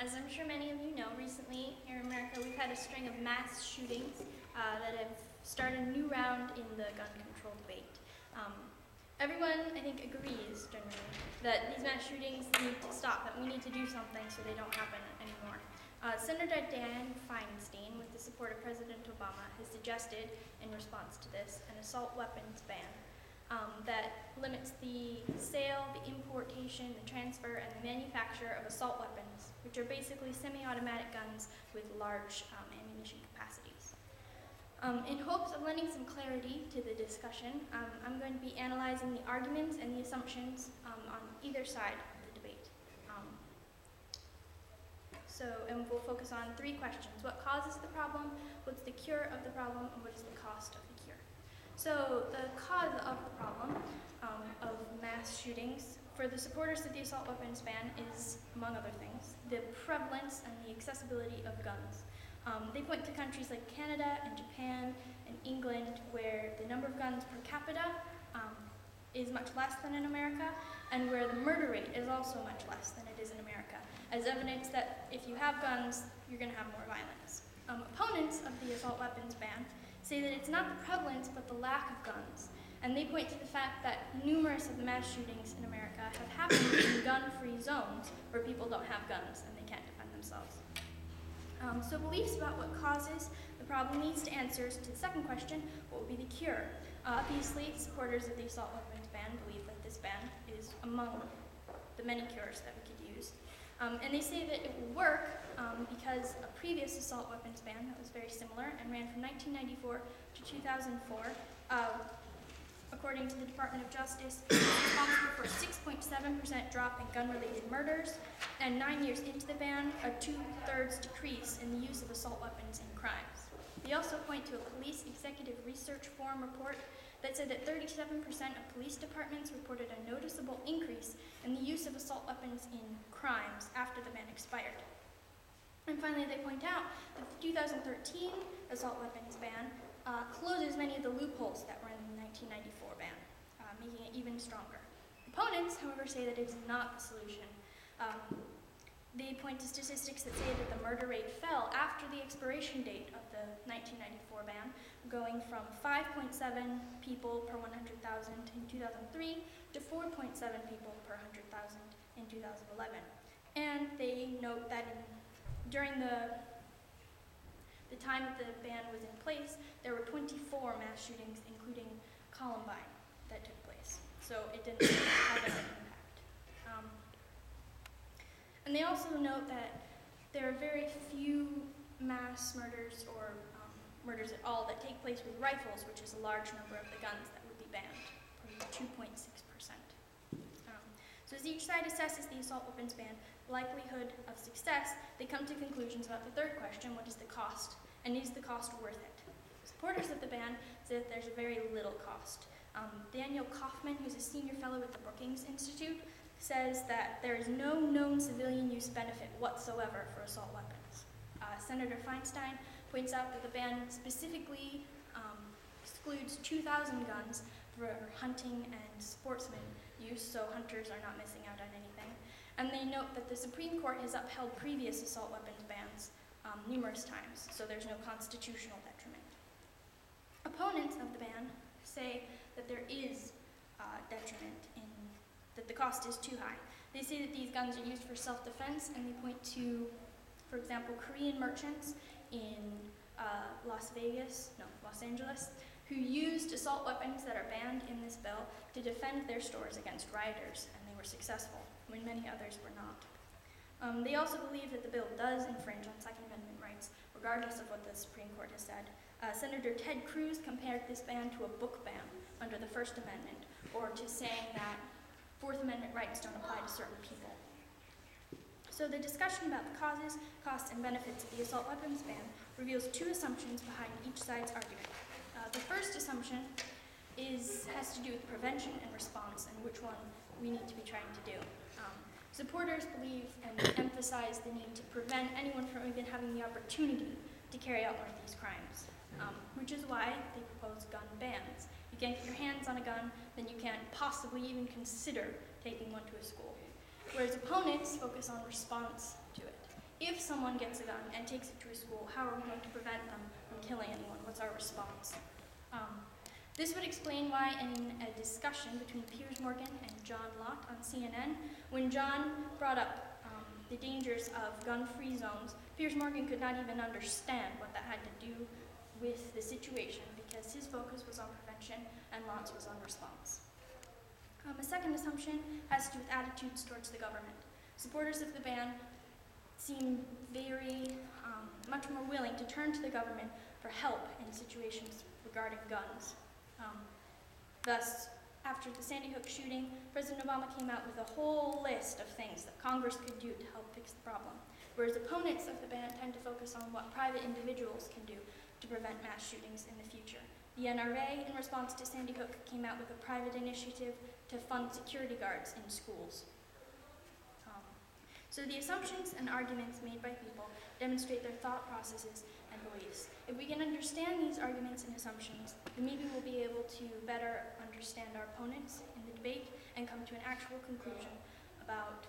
As I'm sure many of you know, recently here in America we've had a string of mass shootings that have started a new round in the gun control debate. Everyone, I think, agrees generally that these mass shootings need to stop, that we need to do something so they don't happen anymore. Senator Dianne Feinstein, with the support of President Obama, has suggested, in response to this, an assault weapons ban that limits the sale, the importation, the transfer, and the manufacture of assault weapons, which are basically semi-automatic guns with large ammunition capacities. In hopes of lending some clarity to the discussion, I'm going to be analyzing the arguments and the assumptions on either side of the debate. And we'll focus on three questions. What causes the problem, what's the cure of the problem, and what is the cost of the cure? So the cause of the problem of mass shootings for the supporters of the assault weapons ban is, among other things, the prevalence and the accessibility of guns. They point to countries like Canada and Japan and England, where the number of guns per capita is much less than in America, and where the murder rate is also much less than it is in America, as evidence that if you have guns, you're going to have more violence. Opponents of the assault weapons ban say that it's not the prevalence, but the lack of guns, and they point to the fact that numerous of the mass shootings in America have happened in gun-free zones where people don't have guns and they can't defend themselves. So beliefs about what causes the problem needs to answers to the second question, what would be the cure? Obviously, supporters of the assault weapons ban believe that this ban is among the many cures that we could use. And they say that it will work because a previous assault weapons ban that was very similar and ran from 1994 to 2004, according to the Department of Justice, is responsible for a 6.7% drop in gun-related murders, and 9 years into the ban, a 2/3 decrease in the use of assault weapons in crimes. They also point to a police executive research forum report that said that 37% of police departments reported a noticeable increase in the use of assault weapons in crimes after the ban expired. And finally, they point out that the 2013 assault weapons ban closes many of the loopholes that were in the 1994 ban, making it even stronger. Opponents, however, say that it is not the solution. They point to statistics that say that the murder rate fell after the expiration date of the 1994 ban, going from 5.7 people per 100,000 in 2003 to 4.7 people per 100,000 in 2011. And they note that during the time that the ban was in place, there were 24 mass shootings, including Columbine, that took place. So it didn't have an impact. And they also note that there are very few mass murders or murders at all that take place with rifles, which is a large number of the guns that would be banned, probably 2.6%. So as each side assesses the assault weapons ban likelihood of success, they come to conclusions about the third question, what is the cost, and is the cost worth it? Supporters of the ban say that there's very little cost. Daniel Kaufman, who's a senior fellow at the Brookings Institute, says that there is no known civilian use benefit whatsoever for assault weapons. Senator Feinstein points out that the ban specifically excludes 2,000 guns for hunting and sportsman use, so hunters are not missing out on anything. And they note that the Supreme Court has upheld previous assault weapons bans numerous times, so there's no constitutional detriment. Opponents of the ban say that there is detriment in that the cost is too high. They say that these guns are used for self-defense, and they point to, for example, Korean merchants in Los Angeles, who used assault weapons that are banned in this bill to defend their stores against rioters, and they were successful, when many others were not. They also believe that the bill does infringe on Second Amendment rights, regardless of what the Supreme Court has said. Senator Ted Cruz compared this ban to a book ban under the First Amendment, or to saying that Fourth Amendment rights don't apply to certain people. So the discussion about the causes, costs, and benefits of the assault weapons ban reveals two assumptions behind each side's argument. The first assumption has to do with prevention and response, and which one we need to be trying to do. Supporters believe and emphasize the need to prevent anyone from even having the opportunity to carry out one of these crimes, which is why they propose gun bans. You can't get your hands on a gun, then you can't possibly even consider taking one to a school. Whereas opponents focus on response to it. If someone gets a gun and takes it to a school, how are we going to prevent them from killing anyone? What's our response? This would explain why in a discussion between Piers Morgan and John Lott on CNN, when John brought up the dangers of gun-free zones, Piers Morgan could not even understand what that had to do with the situation because his focus was on prevention and Lott's was on response. A second assumption has to do with attitudes towards the government. Supporters of the ban seem very much more willing to turn to the government for help in situations regarding guns. Thus, after the Sandy Hook shooting, President Obama came out with a whole list of things that Congress could do to help fix the problem, whereas opponents of the ban tend to focus on what private individuals can do to prevent mass shootings in the future. The NRA, in response to Sandy Hook, came out with a private initiative to fund security guards in schools. So the assumptions and arguments made by people demonstrate their thought processes and beliefs. If we can understand these arguments and assumptions, then maybe we'll be able to better understand our opponents in the debate and come to an actual conclusion about